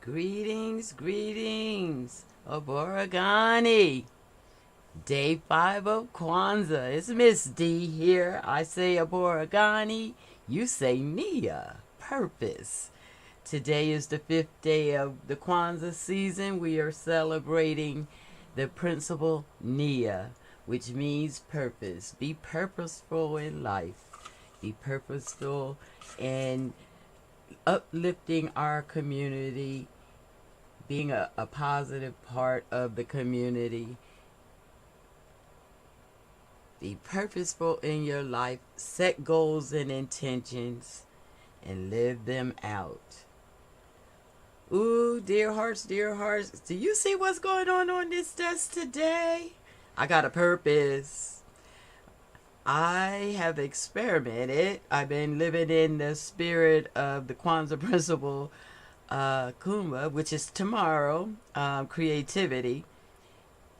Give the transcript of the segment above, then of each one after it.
Greetings, greetings, Oborigani. Day 5 of Kwanzaa. It's Miss D here. I say Oborigani. You say Nia. Purpose. Today is the 5th day of the Kwanzaa season. We are celebrating the principle Nia, which means purpose. Be purposeful in life. Be purposeful in uplifting our community, being a positive part of the community. Be purposeful in your life, set goals and intentions, and live them out. Ooh, dear hearts, do you see what's going on this desk today? I got a purpose. I have experimented. I've been living in the spirit of the Kwanzaa principle, Kumba, which is tomorrow, creativity.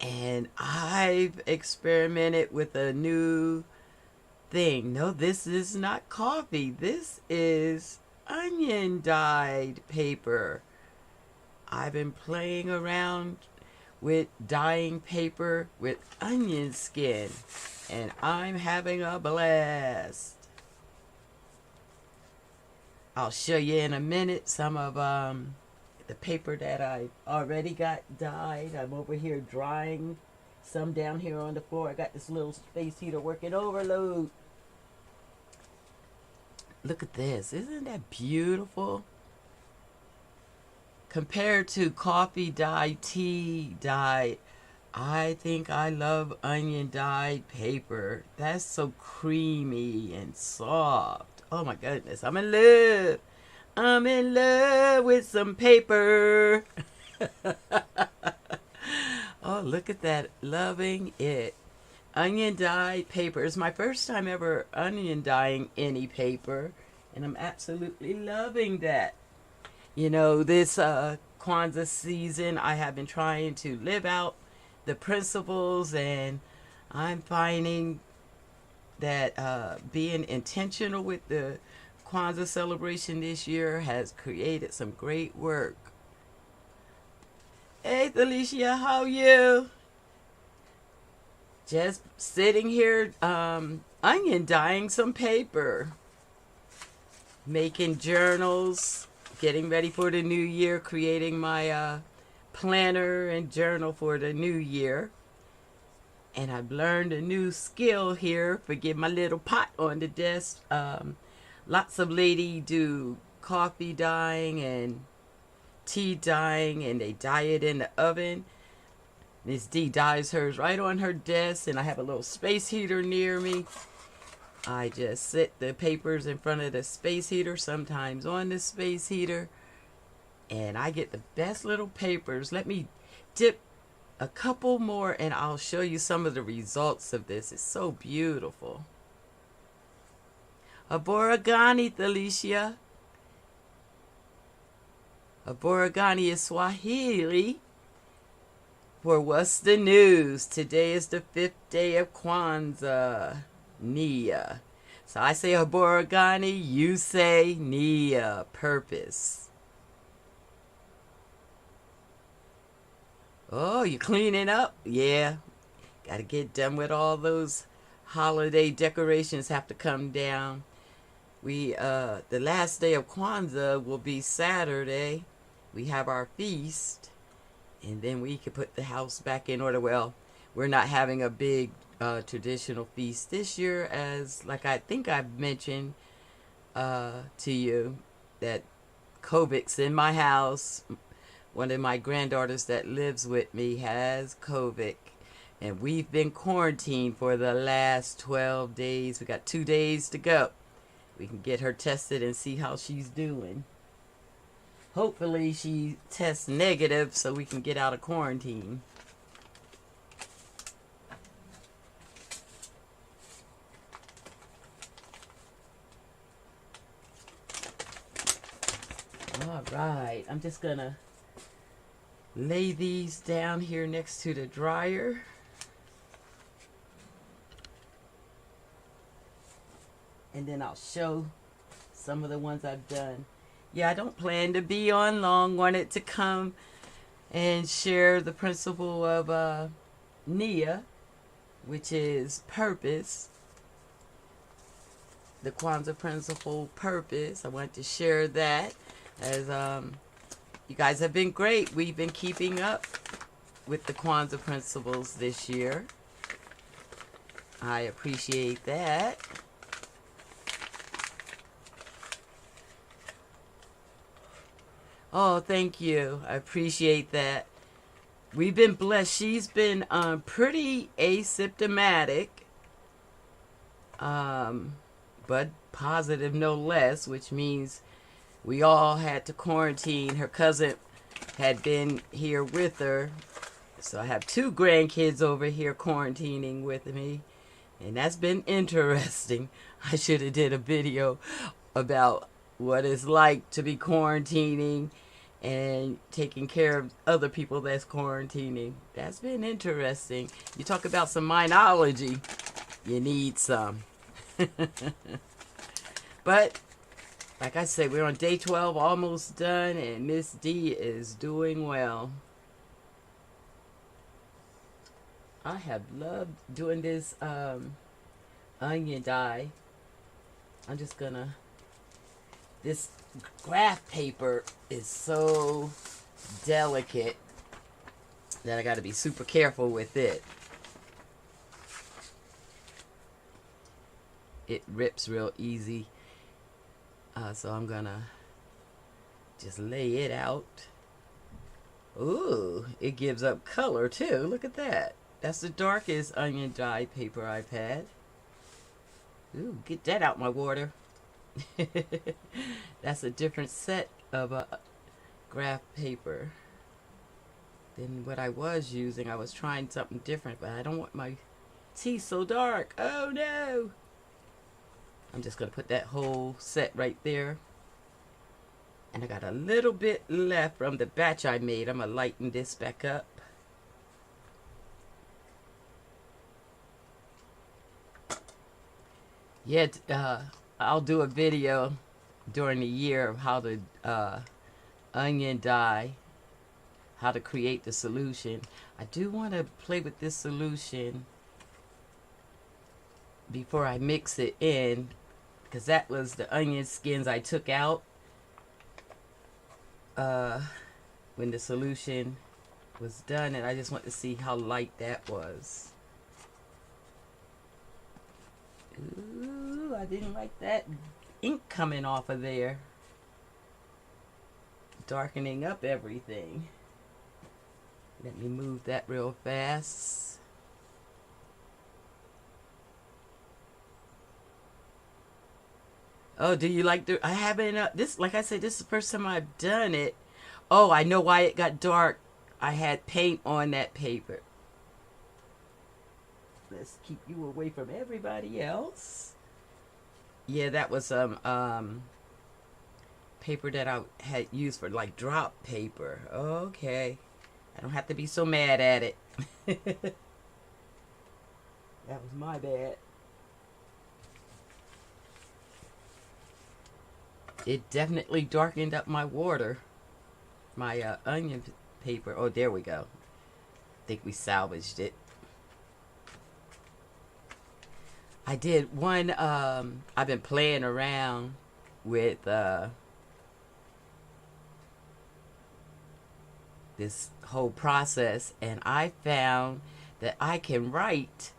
And I've experimented with a new thing. No, this is not coffee. This is onion dyed paper. I've been playing around with dyeing paper with onion skin, and I'm having a blast. I'll show you in a minute some of the paper that I already got dyed. I'm over here drying some down here on the floor. I got this little space heater working overload. Look at this. Isn't that beautiful? Compared to coffee dye, tea dye, I think I love onion dyed paper. That's so creamy and soft. Oh my goodness, I'm in love. I'm in love with some paper. Oh, look at that. Loving it. Onion dyed paper. It's my first time ever onion dyeing any paper, and I'm absolutely loving that. You know, this Kwanzaa season, I have been trying to live out the principles, and I'm finding that being intentional with the Kwanzaa celebration this year has created some great work. Hey, Felicia, how are you? Just sitting here onion dyeing some paper, making journals, getting ready for the new year, creating my planner and journal for the new year. And I've learned a new skill here. Forget my little pot on the desk. Lots of ladies do coffee dyeing and tea dyeing, and they dye it in the oven. Miss D dyes hers right on her desk, and I have a little space heater near me. I just set the papers in front of the space heater, sometimes on the space heater, and I get the best little papers. Let me dip a couple more and I'll show you some of the results of this. It's so beautiful. Aborigani, Felicia. Aborigani is Swahili for what's the news. Today is the 5th day of Kwanzaa, Nia. So I say Aborigani, you say Nia, purpose. Oh, you cleaning up? Yeah. Got to get done with all those holiday decorations have to come down. The last day of Kwanzaa will be Saturday. We have our feast, and then we can put the house back in order. Well, we're not having a big traditional feast this year, as like I think I've mentioned to you that COVID's in my house. One of my granddaughters that lives with me has COVID, and we've been quarantined for the last 12 days. We got 2 days to go. We can get her tested and see how she's doing. Hopefully she tests negative so we can get out of quarantine. All right, I'm just gonna lay these down here next to the dryer. And then I'll show some of the ones I've done. Yeah, I don't plan to be on long. Wanted to come and share the principle of Nia, which is purpose. The Kwanzaa principle, purpose. I want to share that as you guys have been great. We've been keeping up with the Kwanzaa principles this year. I appreciate that. Oh, thank you. I appreciate that. We've been blessed. She's been pretty asymptomatic, but positive no less, which means we all had to quarantine. Her cousin had been here with her. So I have 2 grandkids over here quarantining with me. And that's been interesting. I should have did a video about what it's like to be quarantining and taking care of other people that's quarantining. That's been interesting. You talk about some minology, you need some. But like I said, we're on day 12, almost done, and Miss D is doing well. I have loved doing this onion dye. I'm just gonna, this graph paper is so delicate that I gotta be super careful with it. It rips real easy. So I'm gonna just lay it out. Ooh, it gives up color too. Look at that. That's the darkest onion dye paper I've had. Ooh, get that out my water. That's a different set of graph paper than what I was using. I was trying something different, but I don't want my tea so dark. Oh no! I'm just going to put that whole set right there. And I got a little bit left from the batch I made. I'm going to lighten this back up. Yeah, I'll do a video during the year of how to onion dye, how to create the solution. I do want to play with this solution before I mix it in, because that was the onion skins I took out when the solution was done, and I just want to see how light that was. Ooh, I didn't like that ink coming off of there, darkening up everything. Let me move that real fast. Oh, do you like the, I haven't, this, like I said, this is the first time I've done it. Oh, I know why it got dark. I had paint on that paper. Let's keep you away from everybody else. Yeah, that was some paper that I had used for like drop paper. Okay. I don't have to be so mad at it. That was my bad. It definitely darkened up my water. My onion paper. Oh, there we go. I think we salvaged it. I did one, I've been playing around with this whole process, and I found that I can write.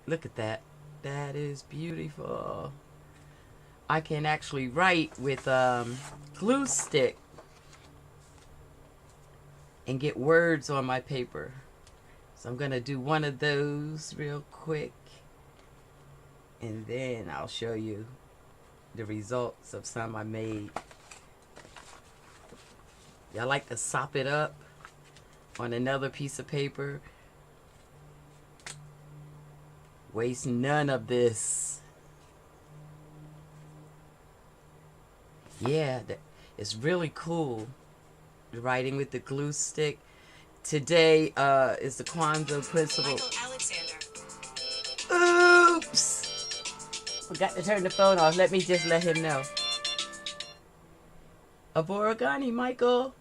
Look at that. That is beautiful. I can actually write with glue stick and get words on my paper. So I'm gonna do one of those real quick, and then I'll show you the results of some I made. Y'all like to sop it up on another piece of paper. Waste none of this. Yeah, it's really cool. Writing with the glue stick. Today is the Kwanzaa principle. Oops! Forgot to turn the phone off. Let me just let him know. Aborigani, Michael.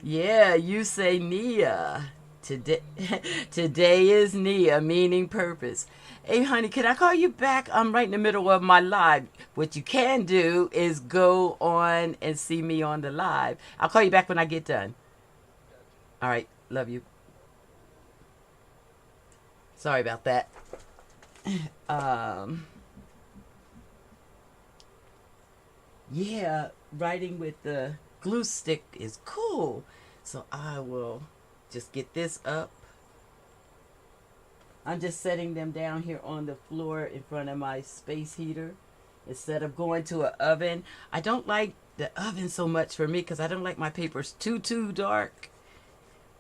Yeah, you say Nia. Today, today is Nia, meaning purpose. Hey, honey, can I call you back? I'm right in the middle of my live. What you can do is go on and see me on the live. I'll call you back when I get done. All right, love you. Sorry about that. Um, yeah, writing with the glue stick is cool. So I will just get this up. I'm just setting them down here on the floor in front of my space heater instead of going to an oven. I don't like the oven so much for me because I don't like my papers too dark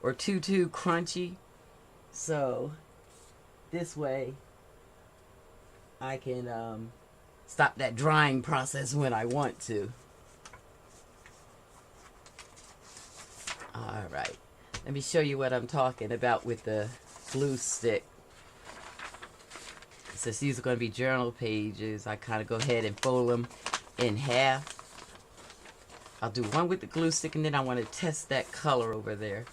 or too crunchy. So this way I can stop that drying process when I want to. All right, let me show you what I'm talking about with the glue stick. Since these are going to be journal pages, I kind of go ahead and fold them in half. I'll do one with the glue stick, and then I want to test that color over there.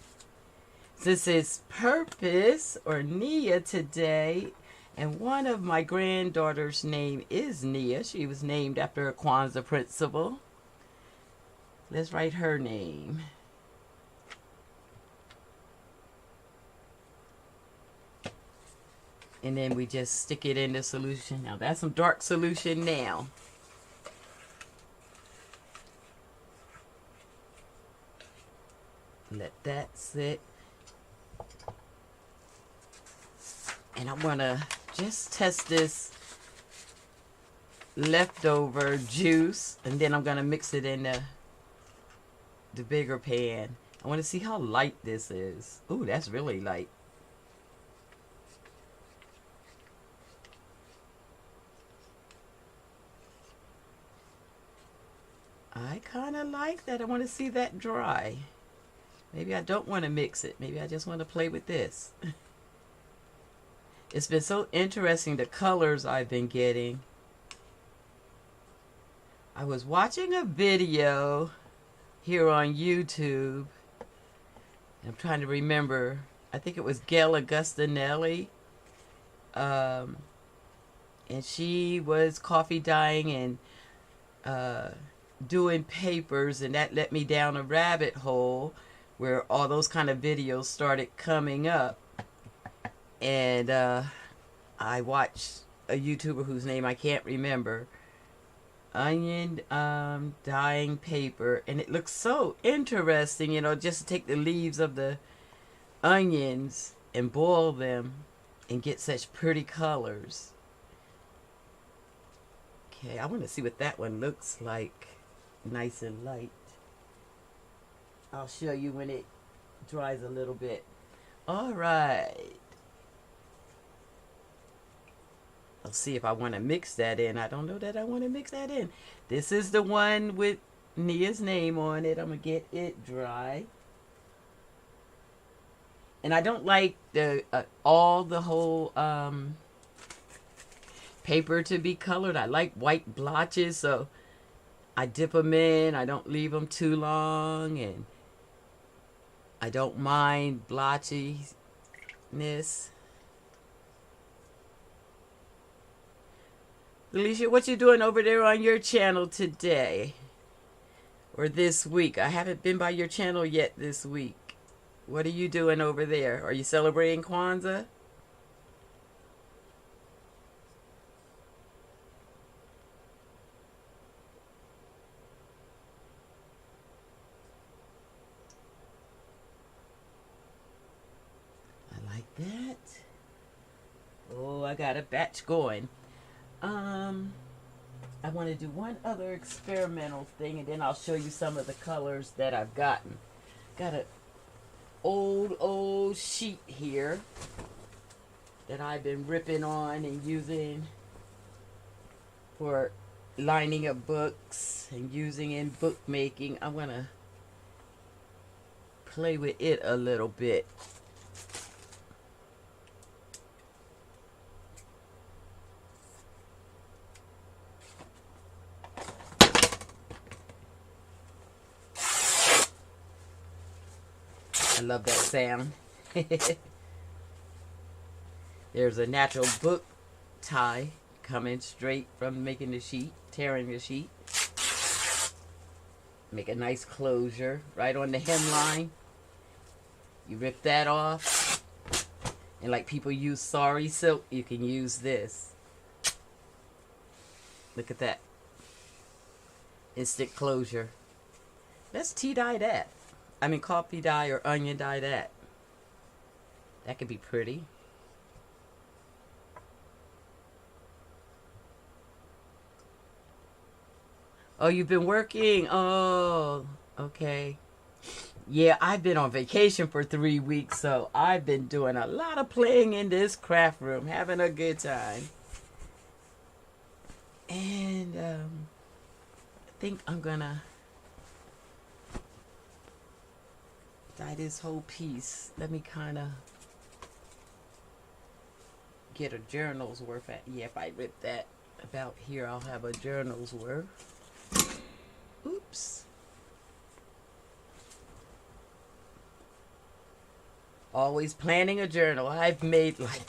Since it's Purpose or Nia today, and one of my granddaughter's name is Nia. She was named after a Kwanzaa principal. Let's write her name. And then we just stick it in the solution. Now that's some dark solution now. Let that sit. And I want to just test this leftover juice. And then I'm going to mix it in the bigger pan. I want to see how light this is. Ooh, that's really light. I kind of like that. I want to see that dry. Maybe I don't want to mix it. Maybe I just want to play with this. It's been so interesting, the colors I've been getting. I was watching a video here on YouTube. I'm trying to remember. I think it was Gail Augustinelli. And she was coffee dyeing and doing papers, and that led me down a rabbit hole where all those kind of videos started coming up. And I watched a YouTuber whose name I can't remember, onion dyeing paper, and it looks so interesting, you know, just to take the leaves of the onions and boil them and get such pretty colors. Okay, I want to see what that one looks like. Nice and light. I'll show you when it dries a little bit. All right. I'll see if I want to mix that in. I don't know that I want to mix that in. This is the one with Nia's name on it. I'm going to get it dry. And I don't like the whole paper to be colored. I like white blotches, so I dip them in. I don't leave them too long, and I don't mind blotchiness. Alicia, what you doing over there on your channel today? Or this week? I haven't been by your channel yet this week. What are you doing over there? Are you celebrating Kwanzaa? I like that. Oh, I got a batch going. I want to do one other experimental thing, and then I'll show you some of the colors that I've gotten. Got an old sheet here that I've been ripping on and using for lining up books and using in bookmaking. I want to play with it a little bit. I love that sound. There's a natural book tie coming straight from making the sheet, tearing the sheet. Make a nice closure right on the hemline. You rip that off. And like people use sari silk, you can use this. Look at that. Instant closure. Let's tea dye that. I mean coffee dye or onion dye that. That could be pretty. Oh, you've been working? Oh, okay. Yeah, I've been on vacation for 3 weeks, so I've been doing a lot of playing in this craft room, having a good time. And I think I'm gonna dye this whole piece. Let me kind of get a journal's worth at. Yeah, if I rip that about here, I'll have a journal's worth. Oops. Always planning a journal. I've made like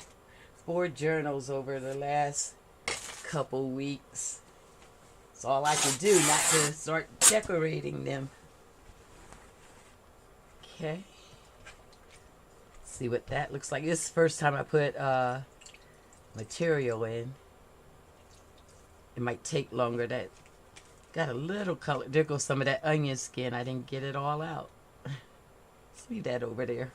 4 journals over the last couple weeks. It's all I can do, not to start decorating them. Okay. See what that looks like. This is the first time I put material in. It might take longer. That got a little color. There goes some of that onion skin. I didn't get it all out. See that over there.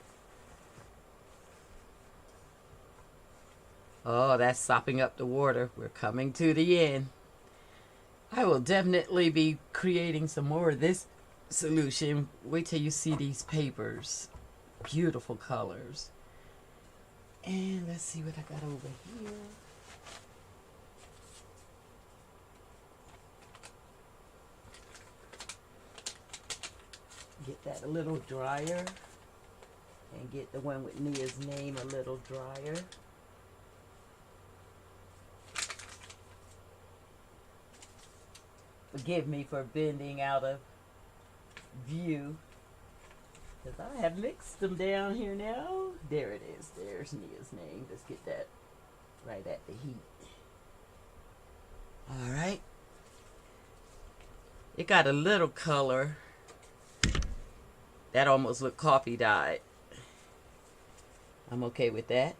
Oh, that's sopping up the water. We're coming to the end. I will definitely be creating some more of this solution. Wait till you see these papers. Beautiful colors. And let's see what I got over here. Get that a little drier. And get the one with Nia's name a little drier. Forgive me for bending out of view, because I have mixed them down here now. There it is. There's Nia's name. Let's get that right at the heat. All right. It got a little color. That almost looked coffee dyed. I'm okay with that.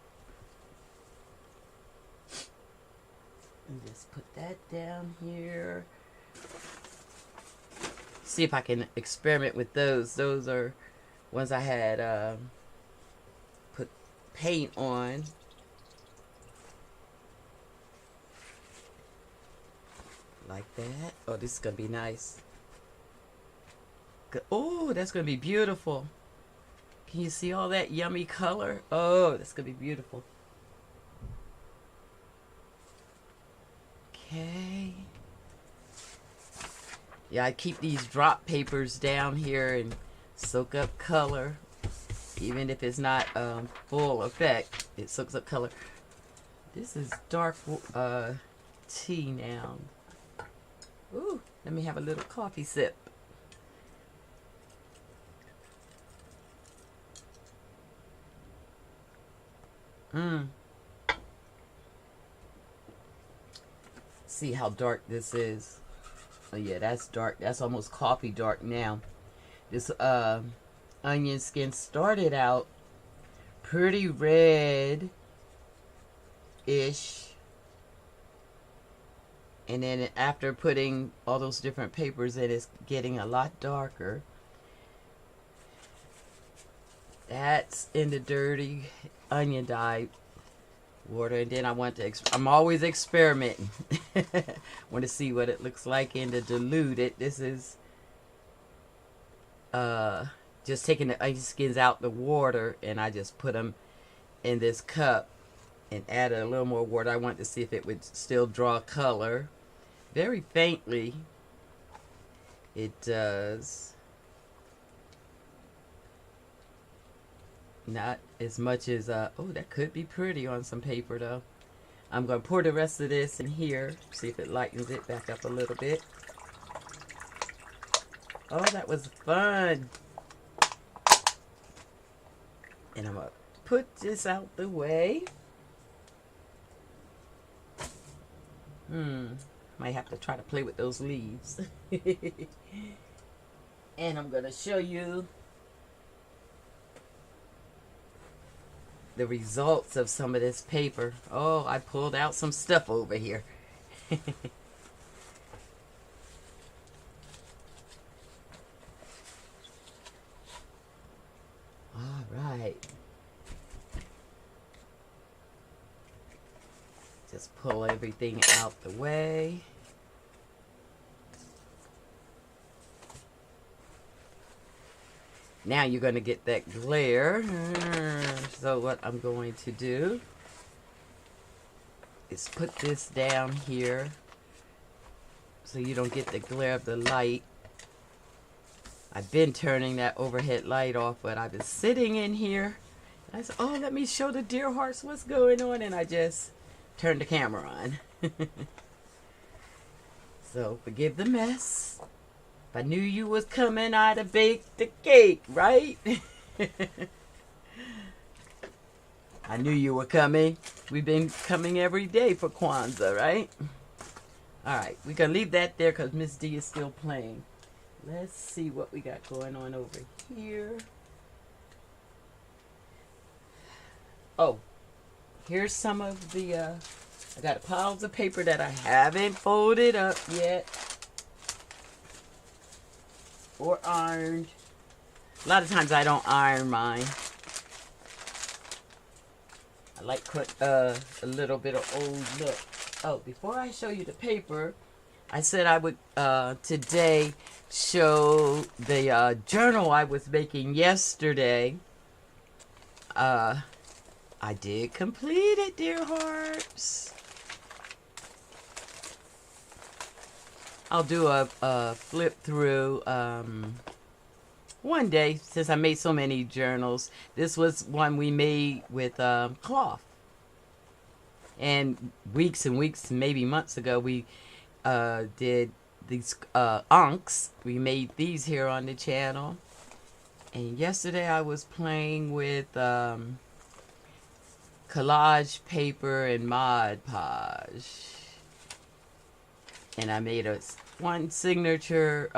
And just put that down here. See if I can experiment with those. Those are ones I had put paint on. Like that. Oh, this is going to be nice. Oh, that's going to be beautiful. Can you see all that yummy color? Oh, that's going to be beautiful. Okay. Yeah, I keep these drop papers down here and soak up color. Even if it's not full effect, it soaks up color. This is dark tea now. Ooh, let me have a little coffee sip. See how dark this is. Oh yeah, that's dark. That's almost coffee dark now. This onion skin started out pretty red-ish. And then after putting all those different papers in, it's getting a lot darker. That's in the dirty onion dye water. And then I want to, I'm always experimenting. Want to see what it looks like in the diluted. This is just taking the onion skins out the water, and I just put them in this cup and added a little more water. I want to see if it would still draw color. Very faintly it does. Not as much as oh, that could be pretty on some paper though. I'm going to pour the rest of this in here, see if it lightens it back up a little bit. Oh, that was fun. And I'm going to put this out the way. Might have to try to play with those leaves. And I'm going to show you the results of some of this paper. Oh, I pulled out some stuff over here. All right. Just pull everything out the way. Now you're going to get that glare. So what I'm going to do is put this down here so you don't get the glare of the light. I've been turning that overhead light off, but I've been sitting in here. I said, oh, let me show the dear hearts what's going on, and I just turned the camera on. So forgive the mess. I knew you was coming, I'd have baked the cake, right? I knew you were coming. We've been coming every day for Kwanzaa, right? All right, we're going to leave that there because Miss D is still playing. Let's see what we got going on over here. Oh, here's some of the, I got piles of paper that I haven't folded up yet. Or ironed. A lot of times I don't iron mine. I like put a little bit of old look. Oh, before I show you the paper, I said I would today show the journal I was making yesterday. I did complete it, dear hearts. I'll do a flip through one day since I made so many journals. This was one we made with cloth. And weeks and weeks, maybe months ago, we did these ankhs. We made these here on the channel. And yesterday I was playing with collage paper and Mod Podge. And I made one signature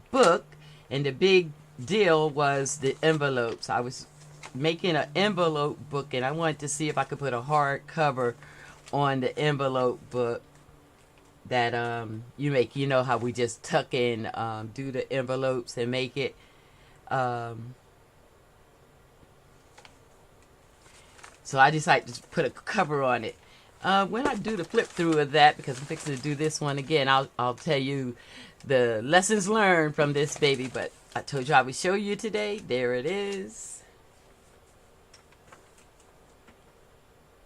book, and the big deal was the envelopes. I was making an envelope book, and I wanted to see if I could put a hard cover on the envelope book that you make. You know how we just tuck in, do the envelopes and make it. So I decided to put a cover on it. When I do the flip through of that, because I'm fixing to do this one again, I'll tell you the lessons learned from this baby. But I told you I would show you today. There it is.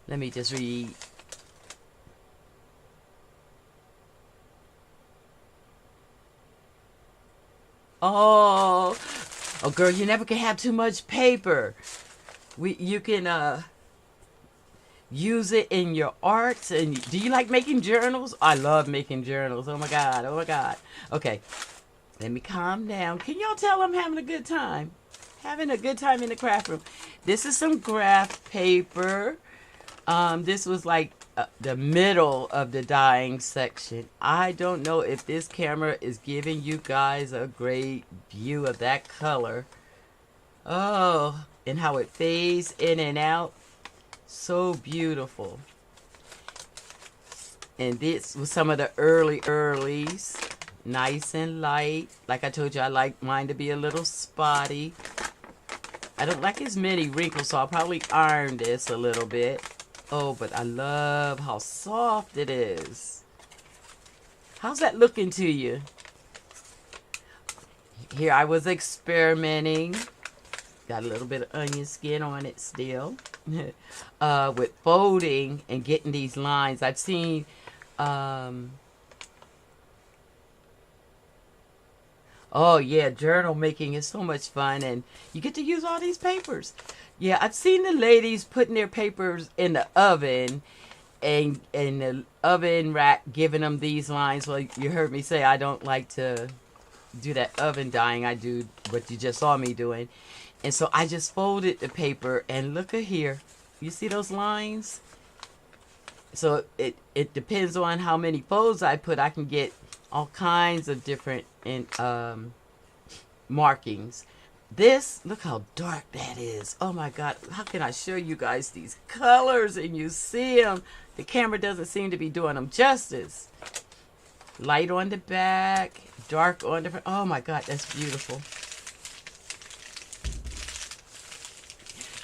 Let me just read. Oh, girl, you never can have too much paper. You can use it in your arts. And do you like making journals? I love making journals. Oh my god, oh my god. Okay, let me calm down. Can y'all tell I'm having a good time? Having a good time in the craft room. This is some graph paper. This was like the middle of the dyeing section. I don't know if this camera is giving you guys a great view of that color. Oh, and how it fades in and out. So beautiful. And this was some of the earlies. Nice and light. Like I told you, I like mine to be a little spotty. I don't like as many wrinkles, so I'll probably iron this a little bit. Oh, but I love how soft it is. How's that looking to you? Here I was experimenting. Got a little bit of onion skin on it still. With folding and getting these lines. I've seen oh yeah, journal making is so much fun, and you get to use all these papers. Yeah, I've seen the ladies putting their papers in the oven, and the oven rack giving them these lines. Well, you heard me say I don't like to do that oven dyeing. I do what you just saw me doing. And so I just folded the paper, and look at here. You see those lines? So it depends on how many folds I put. I can get all kinds of different markings. This, look how dark that is. Oh my God, how can I show you guys these colors and you see them? The camera doesn't seem to be doing them justice. Light on the back, dark on the front. Oh my God, that's beautiful.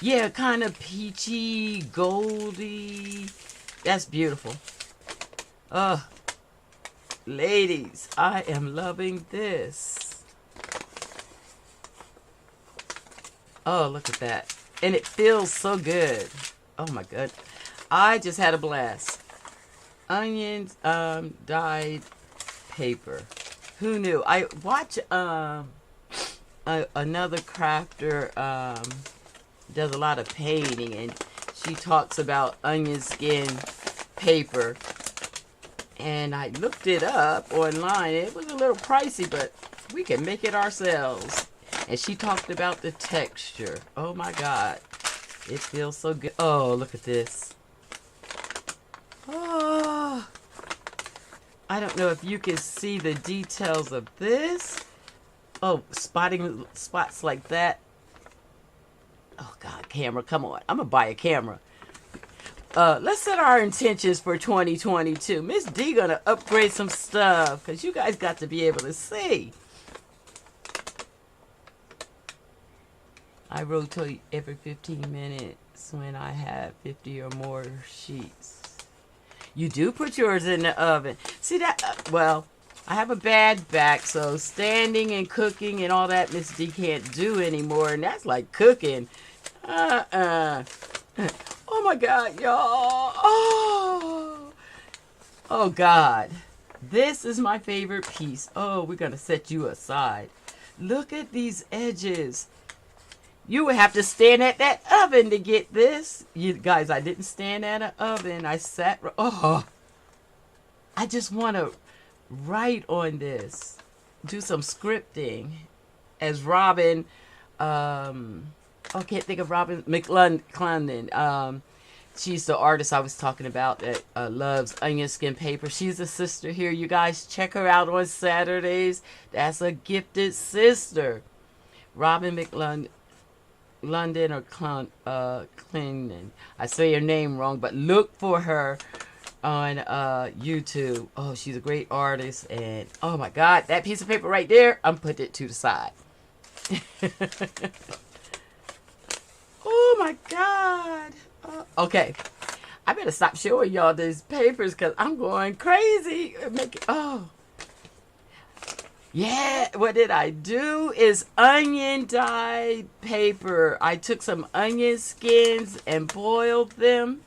Yeah, kind of peachy, goldy. That's beautiful. Oh, ladies, I am loving this. Oh, look at that. And it feels so good. Oh my God. I just had a blast. Onions, dyed paper. Who knew? I watch another crafter does a lot of painting, and she talks about onion skin paper. And I looked it up online. It was a little pricey, but we can make it ourselves. And she talked about the texture. Oh my God. It feels so good. Oh, look at this. Oh. I don't know if you can see the details of this. Oh, spots like that. Oh God, camera, come on. I'm going to buy a camera. Let's set our intentions for 2022. Miss D gonna upgrade some stuff because you guys got to be able to see. I rotate every 15 minutes when I have 50 or more sheets. You do put yours in the oven. See that? Well, I have a bad back, so standing and cooking and all that Miss D can't do anymore, and that's like cooking. Oh my God, y'all. Oh God. This is my favorite piece. Oh, we're going to set you aside. Look at these edges. You would have to stand at that oven to get this. You guys, I didn't stand at an oven. I sat. Oh, I just want to write on this. Do some scripting. As Robin, I can't think of Robin McClendon. She's the artist I was talking about that loves onion skin paper. She's a sister here. You guys check her out on Saturdays. That's a gifted sister. Robin McClendon or Clinton. I say her name wrong, but look for her on YouTube. Oh, she's a great artist. And oh my God, that piece of paper right there, I'm putting it to the side. Oh my God. Okay. I better stop showing y'all these papers because I'm going crazy. Oh. Yeah, what did I do is onion dyed paper. I took some onion skins and boiled them.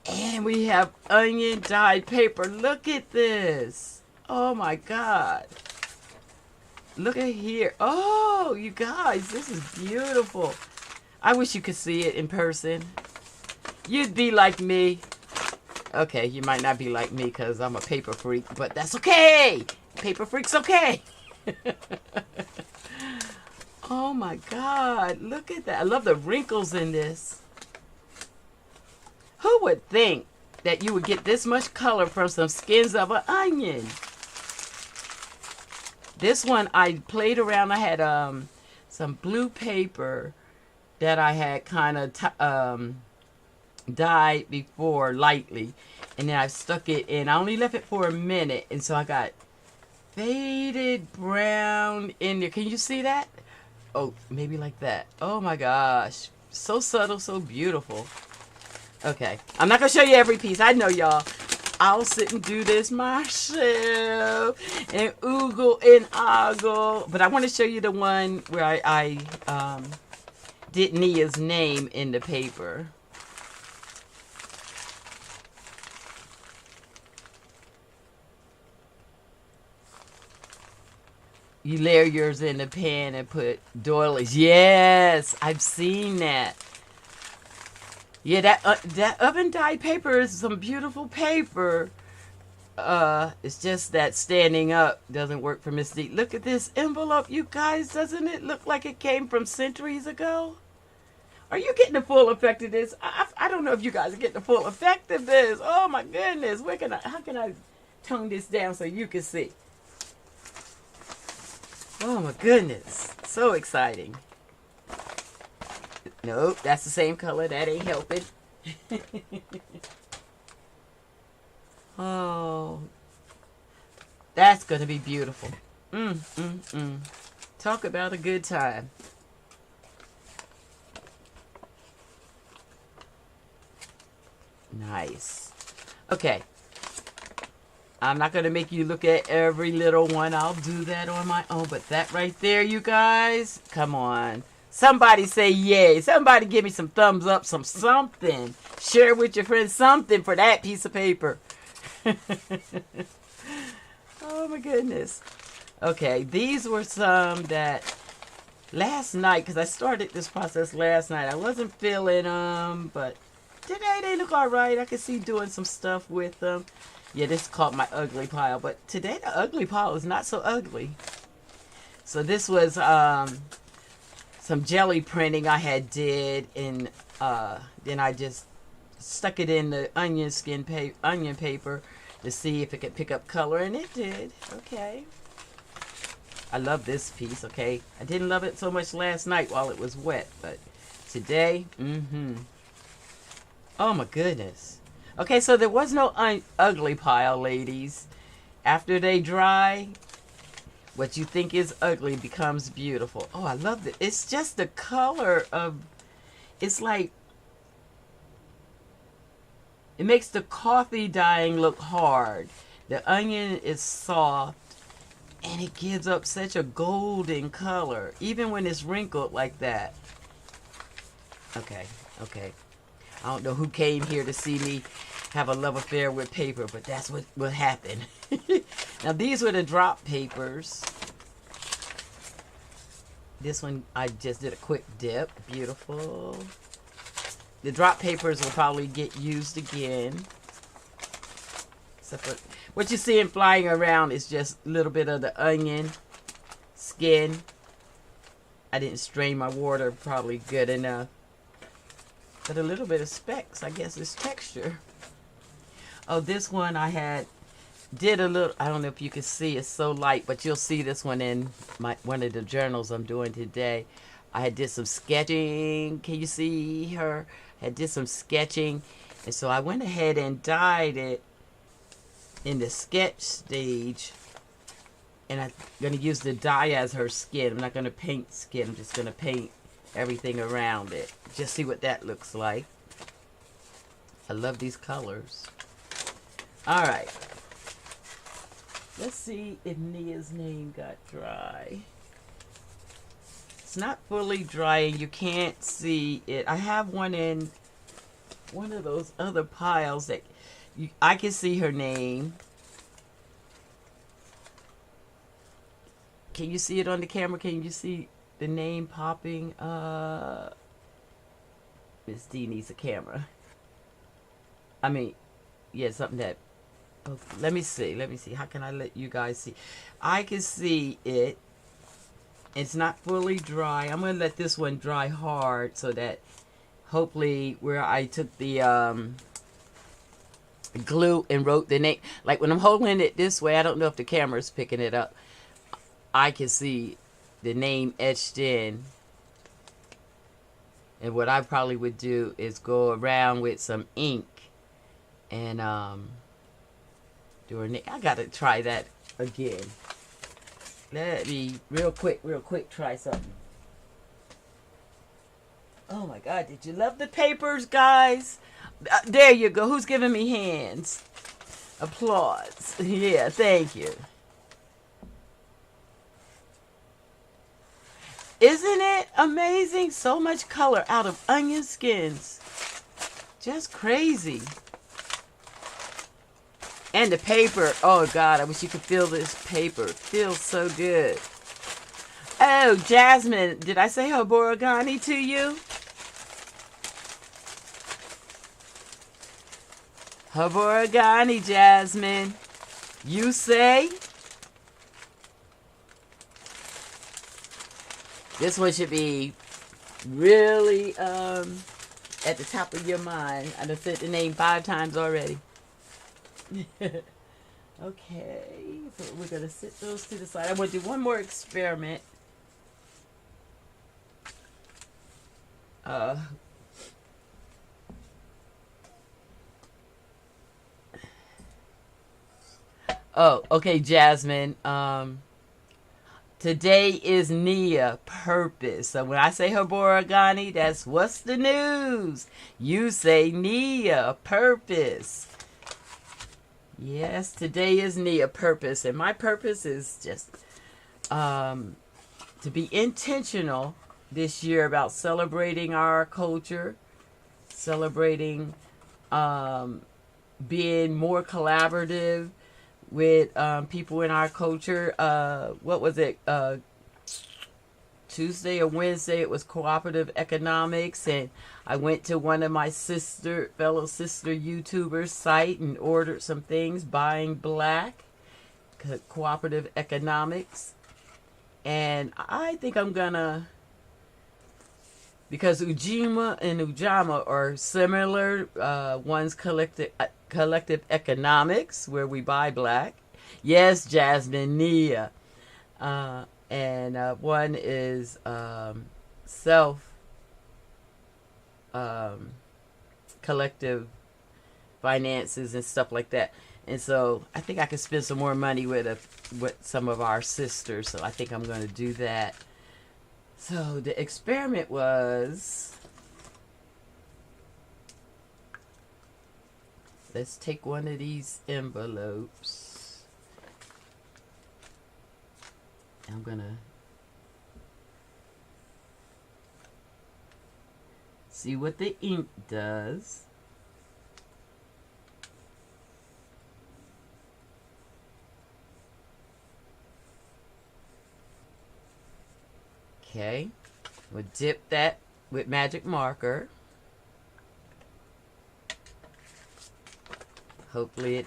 And we have onion dyed paper. Look at this. Oh my God. Look at here. Oh, you guys, this is beautiful. I wish you could see it in person. You'd be like me. Okay, you might not be like me because I'm a paper freak, but that's okay. Paper freak's okay. Oh my God, look at that. I love the wrinkles in this. Who would think that you would get this much color from some skins of an onion? This one I played around. I had some blue paper that I had kind of dyed before lightly, and then I stuck it in. I only left it for a minute, and so I got faded brown in there. Can you see that? Oh, maybe like that. Oh my gosh, so subtle, so beautiful. Okay, I'm not gonna show you every piece. I know y'all. I'll sit and do this myself and oogle and ogle, but I want to show you the one where I did Nia's name in the paper. You layer yours in the pan and put doilies. Yes, I've seen that. Yeah, that oven dyed paper is some beautiful paper. It's just that standing up doesn't work for Miss D. Look at this envelope, you guys. Doesn't it look like it came from centuries ago? Are you getting the full effect of this? I don't know if you guys are getting the full effect of this. Oh my goodness. How can I tone this down so you can see? Oh my goodness. So exciting. Nope, that's the same color. That ain't helping. Oh, that's going to be beautiful. Talk about a good time. Nice. Okay. I'm not going to make you look at every little one. I'll do that on my own. But that right there, you guys, come on. Somebody say yay. Somebody give me some thumbs up, something. Share with your friends something for that piece of paper. Oh my goodness. Okay, these were some that last night, because I started this process last night. I wasn't feeling them, but today they look all right. I can see doing some stuff with them. Yeah, this is called my ugly pile, but today the ugly pile is not so ugly. So this was some jelly printing I had did, and then I just stuck it in the onion paper to see if it could pick up color, and it did. Okay. I love this piece, okay? I didn't love it so much last night while it was wet, but today, oh my goodness. Okay, so there was no ugly pile, ladies. After they dry, what you think is ugly becomes beautiful. Oh, I love it. It's just the color of, it's like, it makes the coffee dyeing look hard. The onion is soft, and it gives up such a golden color, even when it's wrinkled like that. Okay. I don't know who came here to see me have a love affair with paper, but that's what happened. Now, these were the drop papers. This one, I just did a quick dip. Beautiful. The drop papers will probably get used again. Except for what you're seeing flying around is just a little bit of the onion skin. I didn't strain my water probably good enough. But a little bit of specks, I guess, is texture. Oh, this one I did a little, I don't know if you can see, it's so light, but you'll see this one in one of the journals I'm doing today. I did some sketching. Can you see her? I did some sketching. And so I went ahead and dyed it in the sketch stage. And I'm going to use the dye as her skin. I'm not going to paint skin. I'm just going to paint everything around it. Just see what that looks like. I love these colors. All right. Let's see if Nia's name got dry. It's not fully dry and you can't see it. I have one in one of those other piles that I can see her name. Can you see it on the camera? Can you see the name popping? Miss D needs a camera. I mean, yeah, something that... Oh, let me see. How can I let you guys see? I can see it. It's not fully dry. I'm going to let this one dry hard so that hopefully where I took the glue and wrote the name. Like when I'm holding it this way, I don't know if the camera's picking it up. I can see the name etched in. And what I probably would do is go around with some ink and do a name. I got to try that again. Let me real quick try something. Oh my God, did you love the papers, guys? There you go. Who's giving me hands? Applause. Yeah, thank you. Isn't it amazing? So much color out of onion skins. Just crazy. And the paper. Oh God, I wish you could feel this paper. It feels so good. Oh, Jasmine, did I say Habari to you? Habari, Jasmine. You say? This one should be really at the top of your mind. I done said the name 5 times already. Okay, so we're going to sit those to the side. I want to do one more experiment. Oh, okay, Jasmine. Today is Nia Purpose. So when I say Haboragani, that's what's the news. You say Nia Purpose. Yes, today is Nia Purpose. And my purpose is just to be intentional this year about celebrating our culture, celebrating being more collaborative with people in our culture. What was it? Tuesday or Wednesday, it was cooperative economics, and I went to one of my fellow sister YouTubers' site and ordered some things, Buying Black, cooperative economics. And I think I'm gonna, because Ujima and Ujama are similar. One's collective economics, where we buy black. Yes, Jasmine, Nia. And one is collective finances and stuff like that. And so I think I could spend some more money with some of our sisters. So I think I'm going to do that. So the experiment was, let's take one of these envelopes. I'm going to see what the ink does. Okay, we'll dip that with magic marker. Hopefully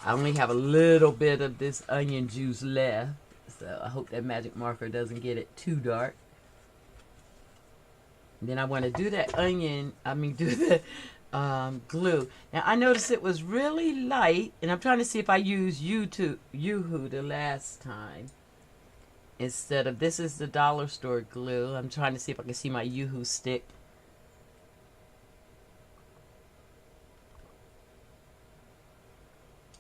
I only have a little bit of this onion juice left, so I hope that magic marker doesn't get it too dark. And then I want to do that do the glue. Now I noticed it was really light, and I'm trying to see if I use Yoo-hoo the last time. Instead of, this is the dollar store glue. I'm trying to see if I can see my Yoo-hoo stick.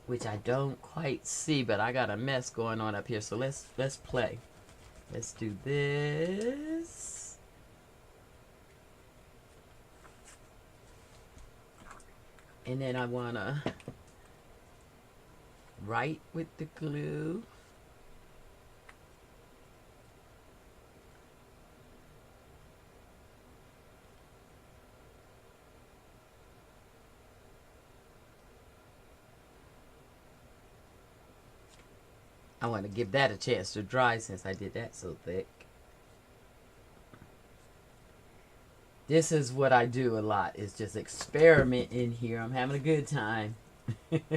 Which I don't quite see, but I got a mess going on up here. So let's play. Let's do this. And then I want to write with the glue. I want to give that a chance to dry since I did that so thick. This is what I do a lot, is just experiment in here. I'm having a good time. Let's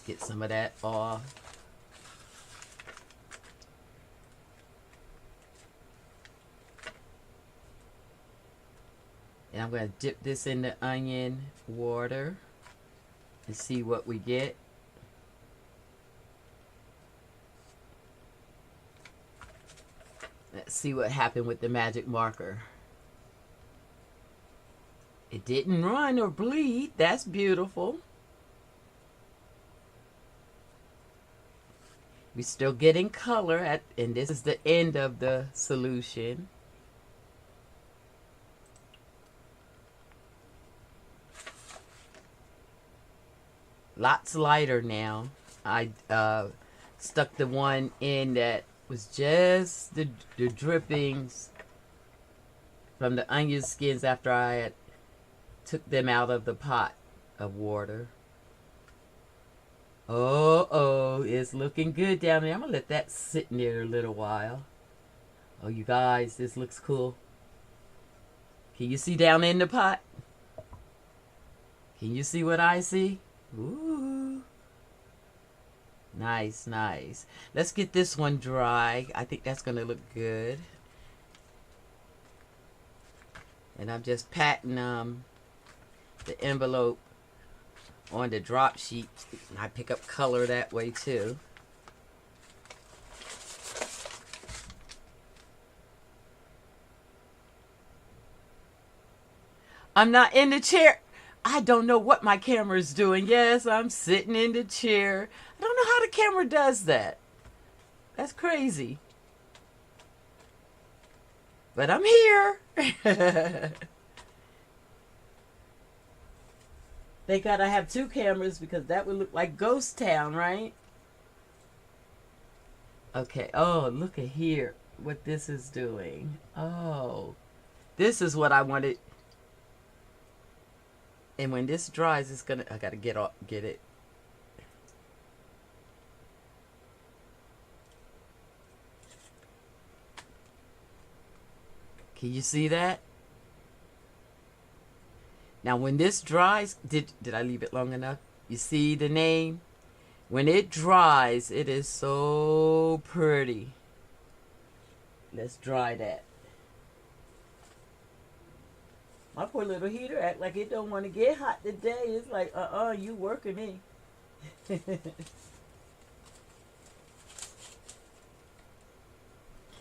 get some of that off. And I'm going to dip this in the onion water and see what we get. Let's see what happened with the magic marker. It didn't run or bleed. That's beautiful. We're still getting color and this is the end of the solution. Lots lighter now. I stuck the one in that was just the drippings from the onion skins after I had took them out of the pot of water. Oh, it's looking good down there. I'm gonna let that sit in there a little while. Oh, you guys, this looks cool. Can you see down in the pot? Can you see what I see? Ooh. Nice, nice. Let's get this one dry. I think that's going to look good. And I'm just patting the envelope on the drop sheet. I pick up color that way too. I'm not in the chair. I don't know what my camera's doing. Yes, I'm sitting in the chair. I don't know how the camera does that. That's crazy. But I'm here. They gotta have two cameras because that would look like Ghost Town, right? Okay. Oh, look at here. What this is doing. Oh. This is what I wanted. And when this dries, it's gonna. I gotta get it. Can you see that? Now, when this dries, did I leave it long enough? You see the name? When it dries, it is so pretty. Let's dry that. My poor little heater act like it don't want to get hot today. It's like, you working me.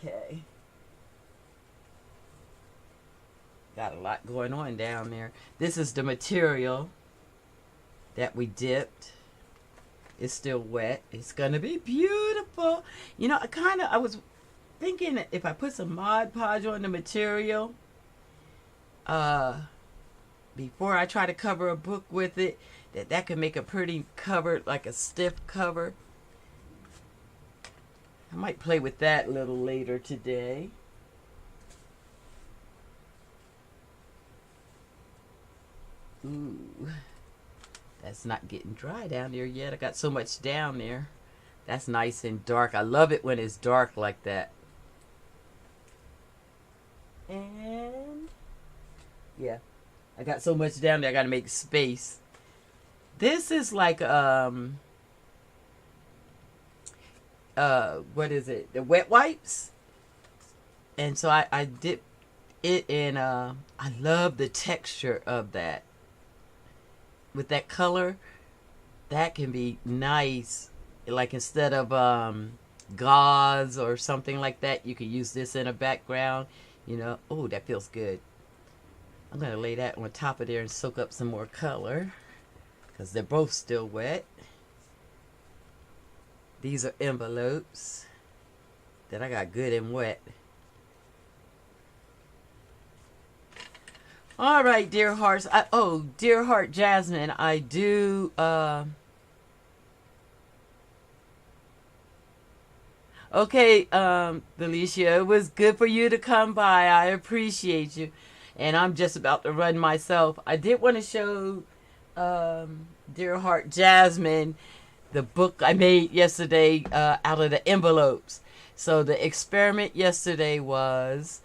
Okay. Got a lot going on down there. This is the material that we dipped. It's still wet. It's gonna be beautiful. You know, I was thinking that if I put some Mod Podge on the material, before I try to cover a book with it, that could make a pretty cover, like a stiff cover. I might play with that a little later today. Ooh, that's not getting dry down there yet. I got so much down there. That's nice and dark. I love it when it's dark like that. And yeah, I got so much down there. I got to make space. This is like what is it? The wet wipes. And so I dip it in. I love the texture of that. With that color, that can be nice. Like instead of gauze or something like that, you can use this in a background. You know, oh, that feels good. I'm going to lay that on top of there and soak up some more color because they're both still wet. These are envelopes that I got good and wet. All right, dear hearts. Dear heart Jasmine, I do. Okay, Felicia, it was good for you to come by. I appreciate you. And I'm just about to run myself. I did want to show dear heart Jasmine the book I made yesterday out of the envelopes. So the experiment yesterday was,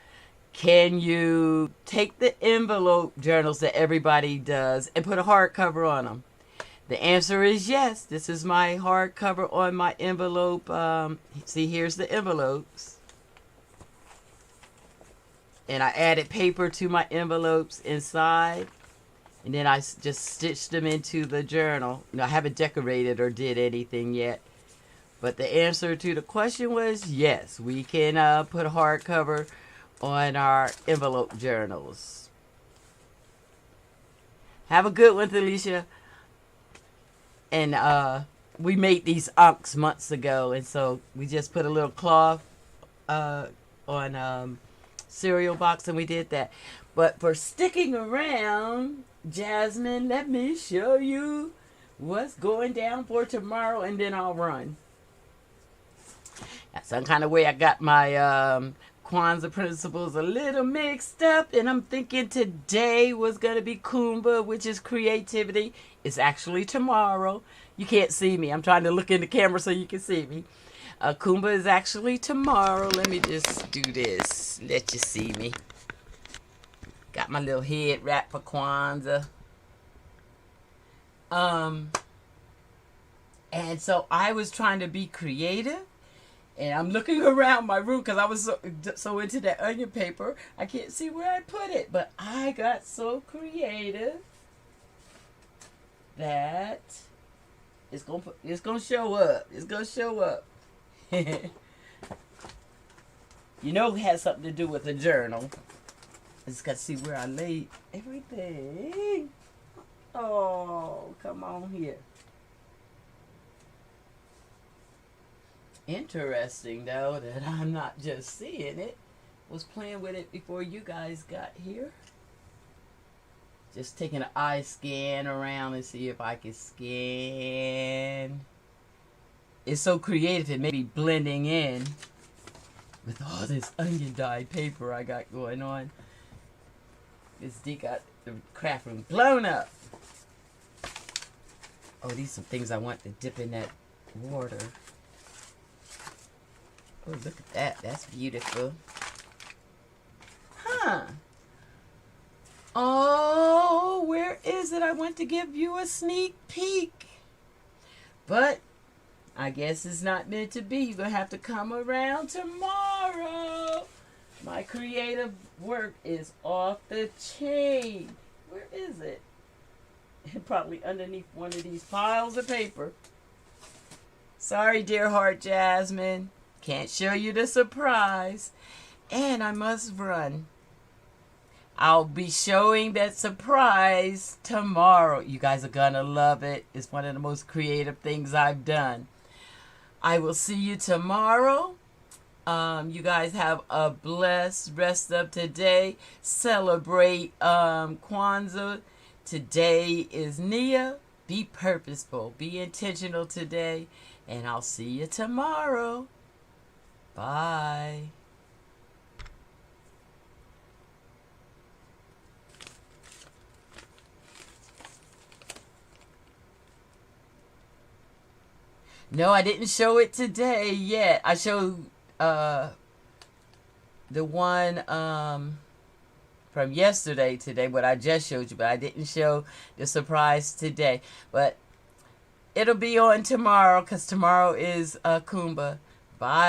can you take the envelope journals that everybody does and put a hardcover on them? The answer is yes. This is my hardcover on my envelope. See, here's the envelopes. And I added paper to my envelopes inside. And then I just stitched them into the journal. No, I haven't decorated or did anything yet. But the answer to the question was yes. We can put a hardcover on our envelope journals. Have a good one, Felicia. And we made these unks months ago, and so we just put a little cloth on cereal box, and we did that. But for sticking around, Jasmine, let me show you what's going down for tomorrow, and then I'll run. That's some kind of way I got my Kwanzaa principles a little mixed up, and I'm thinking today was going to be Kumbha, which is creativity. It's actually tomorrow. You can't see me. I'm trying to look in the camera so you can see me. Kumbha is actually tomorrow. Let me just do this. Let you see me. Got my little head wrap for Kwanzaa. And so I was trying to be creative. And I'm looking around my room because I was so into that onion paper. I can't see where I put it. But I got so creative that it's gonna show up. It's gonna show up. You know it has something to do with a journal. I just got to see where I laid everything. Oh, come on here. Interesting, though, that I'm not just seeing it. Was playing with it before you guys got here. Just taking an eye scan around and see if I can scan. It's so creative, it may be blending in with all this onion dyed paper I got going on. This D got the craft room blown up. Oh, these are some things I want to dip in that water. Oh, look at that. That's beautiful. Huh. Oh, where is it? I want to give you a sneak peek. But I guess it's not meant to be. You're going to have to come around tomorrow. My creative work is off the chain. Where is it? Probably underneath one of these piles of paper. Sorry, dear heart Jasmine. Can't show you the surprise. And I must run. I'll be showing that surprise tomorrow. You guys are going to love it. It's one of the most creative things I've done. I will see you tomorrow. You guys have a blessed rest of today. Celebrate Kwanzaa. Today is Nia. Be purposeful. Be intentional today. And I'll see you tomorrow. Bye. No, I didn't show it today yet. I showed the one from yesterday today, what I just showed you, but I didn't show the surprise today. But it'll be on tomorrow because tomorrow is Kumba. Bye.